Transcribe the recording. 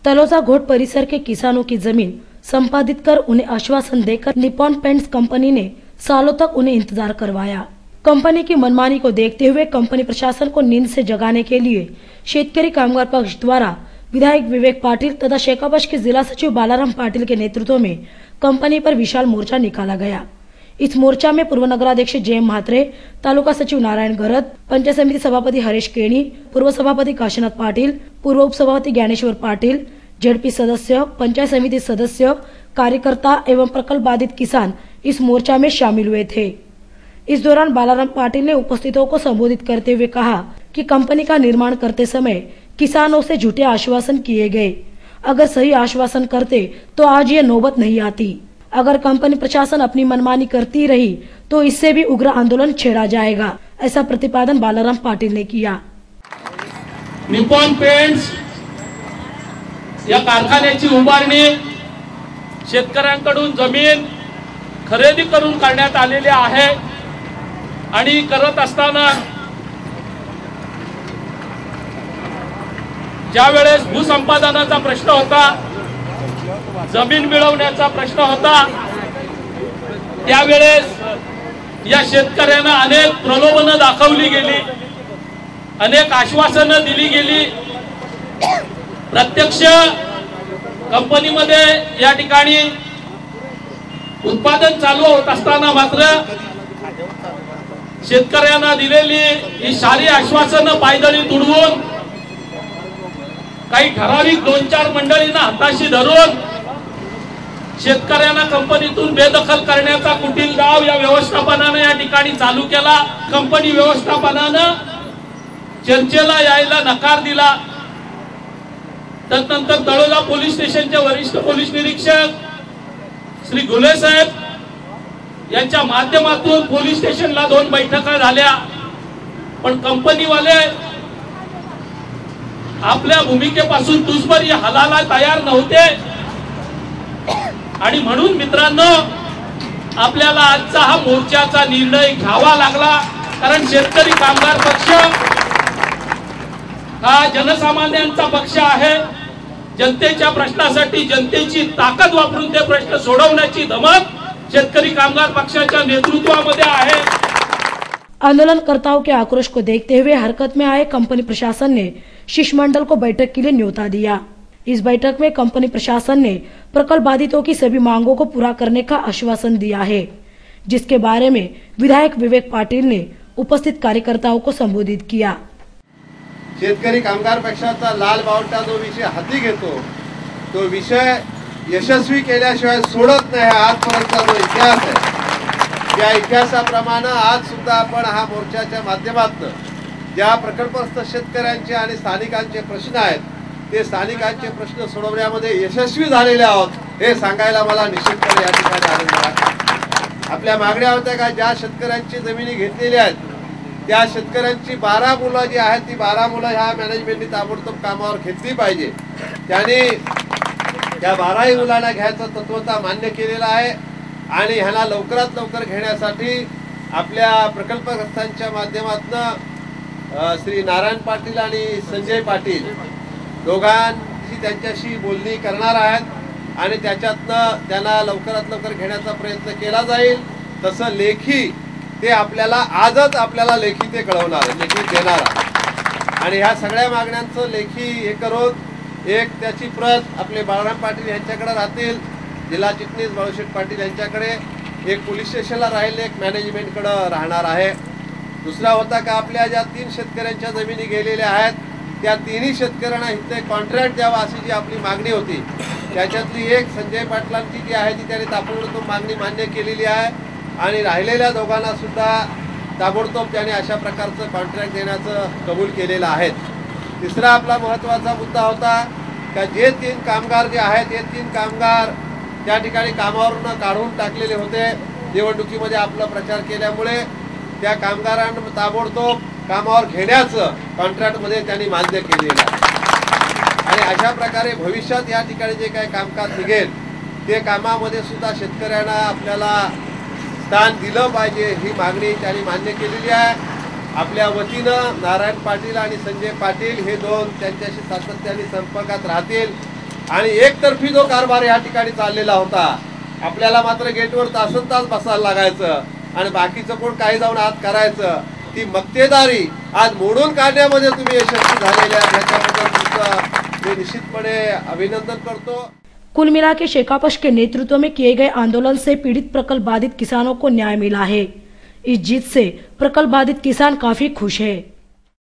तलोजा घोट परिसर के किसानों की जमीन संपादित कर उन्हें आश्वासन देकर निप्पॉन पेंट्स कंपनी ने सालों तक उन्हें इंतजार करवाया। कंपनी की मनमानी को देखते हुए कंपनी प्रशासन को नींद से जगाने के लिए शेतकरी कामगार पक्ष द्वारा विधायक विवेक पाटिल तथा शेकापक्ष के जिला सचिव बालाराम पाटिल के नेतृत्व में कंपनी पर विशाल मोर्चा निकाला गया। इस मोर्चा में पूर्व नगराध्यक्ष जयम म्हात्रे, तालुका सचिव नारायण गरद, पंचायत समिति सभापति हरीश केणी, पूर्व सभापति काशीनाथ पाटिल, पूर्व उपसभापति ज्ञानेश्वर पाटिल, जेडपी सदस्य, पंचायत समिति सदस्य, कार्यकर्ता एवं प्रकल्प बाधित किसान इस मोर्चा में शामिल हुए थे। इस दौरान बालाराम पाटिल ने उपस्थितों को संबोधित करते हुए कहा कि कंपनी का निर्माण करते समय किसानों से झूठे आश्वासन किए गए। अगर सही आश्वासन करते तो आज ये नौबत नहीं आती। अगर कंपनी प्रशासन अपनी मनमानी करती रही तो इससे भी उग्र आंदोलन छेड़ा जाएगा, ऐसा प्रतिपादन बालाराम पाटिल ने किया। निप्पॉन पेंट्स या कारखान्याची उभारणी शेतकऱ्यांकडून जमीन खरेदी करून करण्यात आलेली आहे आणि करत असताना ज्या वेळेस भूसंपादनाचा प्रश्न होता, जमीन मिळवण्याचा प्रश्न होता, त्यावेळेस या शेतकऱ्यांना अनेक प्रलोभनं दाखवली गेली, अनेक आश्वासनं दिली गेली। प्रत्यक्ष कंपनीमध्ये या ठिकाणी उत्पादन चालू होत असताना मात्र शेतकऱ्यांना दिलेली ही सारी आश्वासनं पायदळी तुडवून काही ठराविक 2-4 मंडळींना हाताशी धरून शेतकऱ्यांना कंपनीतून बेदखल करण्याचा कुटील डाव या व्यवस्थापनाने या ठिकाणी चालू केला। कंपनी व्यवस्थापनानं चर्चेला यायला नकार दिला। त्यानंतर तळोजा पोलीस स्टेशनचे वरिष्ठ पोलीस निरीक्षक श्री घुले साहेब यांच्या माध्यमातून पोलीस स्टेशनला 2 बैठका झाल्या, पण कंपनीवाले आपल्या भूमिकेपासून दुसबरी हलायला तयार नव्हते आणि म्हणून मित्रांनो आपल्याला आजचा हा मोर्चाचा निर्णय घ्यावा लागला। कारण शेतकरी कामगार पक्ष हा जनसामान्यांचा पक्ष आहे। जनतेच्या प्रश्नासाठी जनतेची ताकद वापरून ते प्रश्न सोडवण्याची धमक शेतकरी कामगार पक्षाच्या नेतृत्वामध्ये आहे। आंदोलनकर्ताओं के आक्रोश को देखते हुए हरकत में आए कंपनी प्रशासन ने शिष्टमंडल को बैठक के लिए न्योता दिया। इस बैठक में कंपनी प्रशासन ने प्रकल्प बाधितों की सभी मांगों को पूरा करने का आश्वासन दिया है, जिसके बारे में विधायक विवेक पाटिल ने उपस्थित कार्यकर्ताओं को संबोधित किया। शेतकरी कामगार पक्षाचा लाल बावटा जो विषय हाती घेतो तो विषय यशस्वी केल्याशिवाय सोडत नाही। आजपर्यंतचा जो इतिहास आहे त्या इतिहासाप्रमाणे आज सुद्धा आपण हा मोर्चाच्या माध्यमातून ज्या प्रकल्पस्थ शेतकऱ्यांचे आणि स्थानिकांचे प्रश्न आहेत ते स्थानिकांचे प्रश्न सोडवण्यामध्ये यशस्वी झालेले आहोत हे सांगायला मला निश्चितपणे या ठिकाणी आनंद वाटतो। आपल्या मागण्या होत्या का ज्या शेतकऱ्यांची जमिनी घेतलेल्या आहेत त्या शेतकऱ्यांची 12 मुलं जी आहेत ती 12 मुलं ह्या मॅनेजमेंटने ताबडतोब कामावर घेतली पाहिजे। त्यांनी त्या 12 मुलांना घ्यायचं तत्वता मान्य केलेलं आहे आणि ह्याला लवकरात लवकर घेण्यासाठी आपल्या प्रकल्पग्रस्तांच्या माध्यमातून श्री नारायण पाटील आणि संजय पाटील दोघांची त्यांच्याशी बोलणी करणार आहेत आणि त्याच्यातनं त्यांना लवकरात लवकर घेण्याचा प्रयत्न केला जाईल। तसं लेखी ते आपल्याला आजच आपल्याला लेखी ते कळवणार, लेखी देणार आणि ह्या सगळ्या मागण्यांचं लेखी हे करून एक त्याची प्रत आपले बाळाराम पाटील यांच्याकडे राहतील, जिल्हा चिटणीस बाळूशेठ पाटील यांच्याकडे, एक पोलीस स्टेशनला राहील, एक मॅनेजमेंटकडे राहणार आहे। दुसरा होता का आपल्या ज्या 3 शेतकऱ्यांच्या जमिनी गेलेल्या आहेत त्या 3ही शेतकऱ्यांना इथे कॉन्ट्रॅक्ट द्यावा अशी जी आपली मागणी होती त्याच्यातली एक संजय पाटलांची जी आहे ती त्यांनी ताबडतोब मागणी मान्य केलेली आहे आणि राहिलेल्या दोघांना सुद्धा ताबडतोब त्यांनी अशा प्रकारचं कॉन्ट्रॅक्ट देण्याचं कबूल केलेलं आहे। तिसरा आपला महत्त्वाचा मुद्दा होता का जे 3 कामगार जे आहेत ते 3 कामगार त्या ठिकाणी कामावरून काढून टाकलेले होते निवडणुकीमध्ये आपला प्रचार केल्यामुळे त्या कामगारांना ताबडतोब कामावर घेण्याचं कॉन्ट्रॅक्टमध्ये त्यांनी मान्य केलेलं आहे आणि अशा प्रकारे भविष्यात या ठिकाणी जे काही कामकाज निघेल ते कामामध्ये सुद्धा शेतकऱ्यांना आपल्याला स्थान दिलं पाहिजे ही मागणी त्यांनी मान्य केलेली आहे। आपल्या वतीनं नारायण पाटील आणि संजय पाटील हे 2 त्यांच्याशी सातत्याने संपर्कात राहतील। आणि एकतर्फी जो कारभार या ठिकाणी चाललेला होता, आपल्याला मात्र गेटवर तासन तास बसायला लागायचं आणि बाकीचं कोण काही जाऊन आत करायचं, ती मक्तेदारी आज मोडून काढण्यामध्ये तुम्ही यशस्वी झालेले आहात, याच्याबद्दल तुमचं मी निश्चितपणे अभिनंदन करतो। कुल मिला के शेखापश के नेतृत्व में किए गए आंदोलन से पीड़ित प्रकल्प बाधित किसानों को न्याय मिला है। इस जीत से प्रकल्प बाधित किसान काफी खुश है।